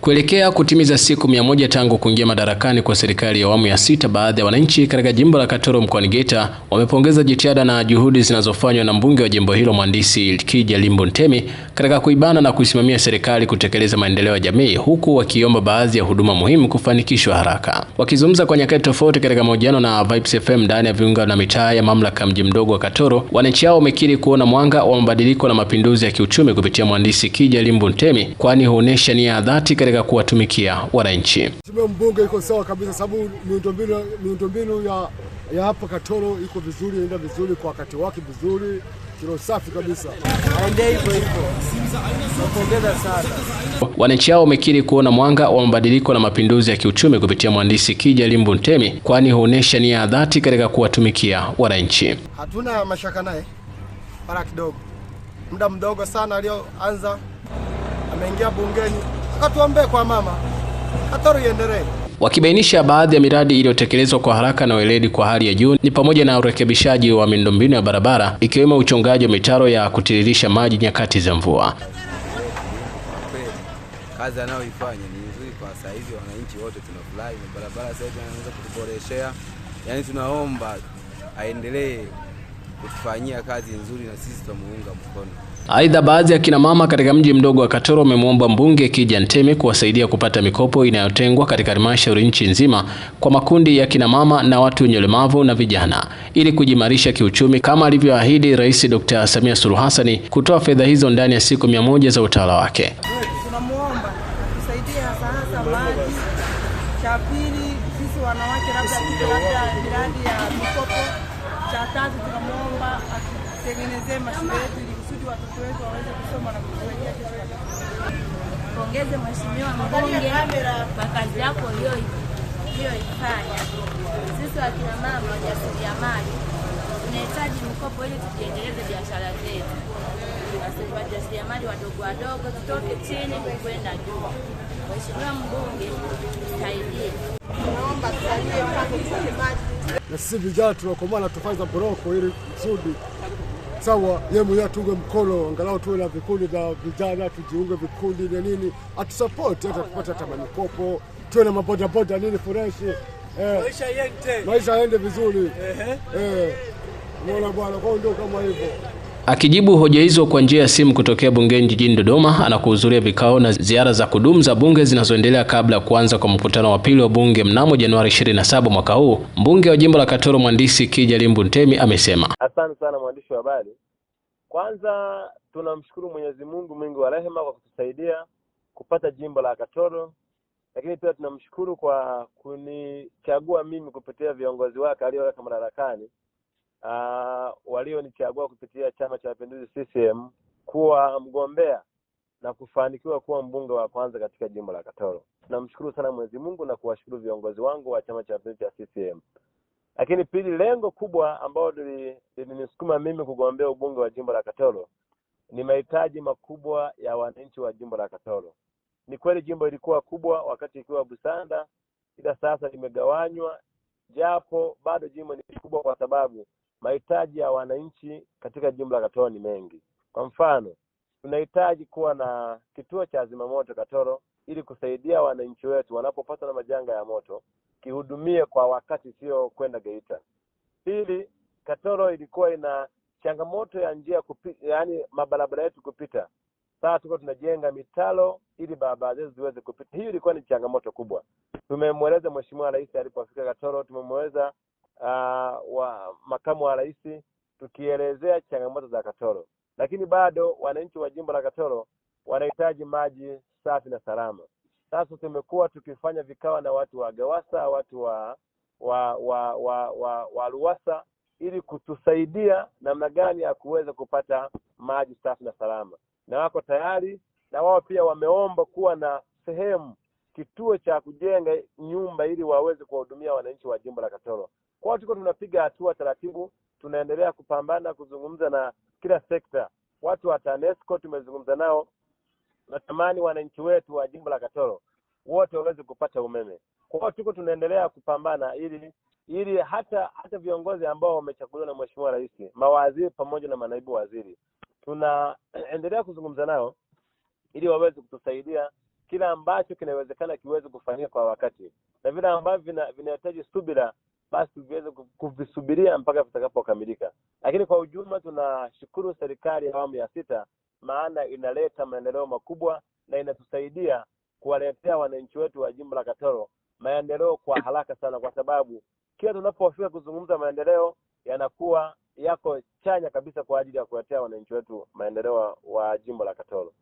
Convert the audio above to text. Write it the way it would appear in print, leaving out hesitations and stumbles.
Kuelekea kutimiza siku 100 tangu kuingia madarakani kwa serikali ya awamu ya 6, baadhi ya wananchi katika jimbo la Katoro mkoani Geita wamepongeza jitihada na juhudi zinazofanywa na mbunge wa jimbo hilo Mhandisi Kija Limbu Ntemi katika kuibana na kuisimamia serikali kutekeleza maendeleo ya jamii, huku wakiomba baadhi ya huduma muhimu kufanikishwa haraka. Wakizungumza kwa nyakati tofauti katika mahojiano na Vibes FM ndani ya viunga na mitaa ya mamlaka mji mdogo wa Katoro, wananchi hao wamekiri kuona mwanga wa mabadiliko na mapinduzi ya kiuchumi kupitia Mhandisi Kija Limbu Ntemi, kwani huonesha nia ya dhati katika kuwatumikia wananchi. Mbunge iko sawa kabisa, sababu miundombinu ya hapa Katoro iko vizuri, inaenda vizuri kwa wakati wake vizuri, kilo safi kabisa. Aende hivyo hivyo. Napongeza sana. Wananchi hao wamekiri kuona mwanga wa mabadiliko na mapinduzi ya kiuchumi kupitia Mhandisi Kija Limbu Ntemi, kwani huonesha nia ya dhati katika kuwatumikia wananchi. Hatuna mashaka naye. Para kidogo. Muda mdogo sana alioanza ameingia bungeni, akatuombea kwa mama Katoro iendelee. Wakibainisha baadhi ya miradi iliyotekelezwa kwa haraka na weledi kwa hali ya juu ni pamoja na urekebishaji wa miundombinu ya barabara, ikiwemo uchongaji wa mitaro ya kutiririsha maji nyakati za mvua. Kazi anayoifanya ni nzuri kwa sasa hivi, wananchi wote tunafurahi, barabara sasa hivi anaanza kutuboreshea. Yaani tunaomba aendelee kutufanyia kazi nzuri na sisi tumuunga mkono. Aidha, baadhi ya kina mama katika mji mdogo wa Katoro wamemwomba mbunge Kija Ntemi kuwasaidia kupata mikopo inayotengwa katika halmashauri nchi nzima kwa makundi ya kina mama na watu wenye ulemavu na vijana ili kujimarisha kiuchumi, kama alivyoahidi Rais Dr. Samia Suluhu Hassan kutoa fedha hizo ndani ya siku 100 za utawala wake. Tunamuomba tusaidie hasa maji. Cha pili, sisi wanawake labda miradi ya mikopo. Cha tatu, tunamuomba atengenezee mashule yetu ili kusudi watoto wetu waweze kusoma na kujiwekea kesho yao. Pongeze Mheshimiwa mbunge kwa kazi yako uliyoifanya. Sisi wakina mama wajasiriamali tunahitaji mikopo ili tujiendeleze biashara zetu. Wajasiriamali wadogo wadogo tutoke chini kwenda juu. Mheshimiwa mbunge, tusaidie. Tunaomba tusaidie kwa maji. Na sisi vijana tunakomana tufanye boroko ili kusudi sawa yeye mwenyewe tunge mkono, angalau tuwe na vikundi vya vijana, tujiunge vikundi na nini, atusupport hata kupata hata mikopo, tuwe na maboda boda nini fresh, maisha yaende vizuri. Mbona bwana kwa ndio kama hivyo. Akijibu hoja hizo kwa njia ya simu kutokea bungeni jijini Dodoma, anakuhudhuria vikao na ziara za kudumu za bunge zinazoendelea kabla ya kuanza kwa mkutano wa pili wa bunge mnamo Januari 27 mwaka huu, mbunge wa jimbo la Katoro Mhandisi Kija Limbu Ntemi amesema. Asante sana mwandishi wa habari. Kwanza tunamshukuru Mwenyezi Mungu mwingi wa rehema kwa kutusaidia kupata jimbo la Katoro, lakini pia tunamshukuru kwa kunichagua mimi kupitia viongozi wake alioweka madarakani. Walionichagua kupitia Chama cha Mapinduzi CCM kuwa mgombea na kufanikiwa kuwa mbunge wa kwanza katika jimbo la Katoro. Namshukuru sana Mwenyezi Mungu na kuwashukuru viongozi wangu wa Chama cha Mapinduzi cha CCM. Lakini pili, lengo kubwa ambalo lilinisukuma mimi kugombea ubunge wa jimbo la Katoro ni mahitaji makubwa ya wananchi wa jimbo la Katoro. Ni kweli jimbo ilikuwa kubwa wakati ikiwa Busanda, ila sasa limegawanywa, japo bado jimbo ni kubwa kwa sababu mahitaji ya wananchi katika jimbo la Katoro ni mengi. Kwa mfano, tunahitaji kuwa na kituo cha zimamoto Katoro ili kusaidia wananchi wetu wanapopata na majanga ya moto kihudumie kwa wakati, sio kwenda Geita. Pili, Katoro ilikuwa ina changamoto ya njia yani mabarabara yetu kupita. Sasa tuko tunajenga mitalo ili barabara zetu ziweze kupita. Hiyo ilikuwa ni changamoto kubwa. Tumemweleza Mheshimiwa Rais alipofika Katoro, tumemweleza wa makamu wa rais tukielezea changamoto za Katoro. Lakini bado wananchi wa jimbo la Katoro wanahitaji maji safi na salama. Sasa tumekuwa tukifanya vikao na watu wa Gawasa, watu wa Ruwasa ili kutusaidia namna gani ya kuweza kupata maji safi na salama. Na wako tayari, na wao pia wameomba kuwa na sehemu kituo cha kujenga nyumba ili waweze kuwahudumia wananchi wa jimbo la Katoro. Kwa hiyo tuko tunapiga hatua taratibu, tunaendelea kupambana kuzungumza na kila sekta. Watu wa TANESCO tumezungumza nao, natamani wananchi wetu wa jimbo la Katoro wote waweze kupata umeme. Kwa hiyo tuko tunaendelea kupambana ili hata viongozi ambao wamechaguliwa na Mheshimiwa Rais, mawaziri pamoja na manaibu waziri, tunaendelea kuzungumza nao ili waweze kutusaidia kila ambacho kinawezekana kiweze kufanyika kwa wakati, na vile ambavyo vinahitaji subira basi tuweze kuvisubiria mpaka vitakapokamilika. Lakini kwa ujumla tunashukuru serikali ya awamu ya 6, maana inaleta maendeleo makubwa na inatusaidia kuwaletea wananchi wetu wa jimbo la Katoro maendeleo kwa haraka sana, kwa sababu kila tunapofika kuzungumza maendeleo yanakuwa yako chanya kabisa kwa ajili ya kuwaletea wananchi wetu maendeleo wa jimbo la Katoro.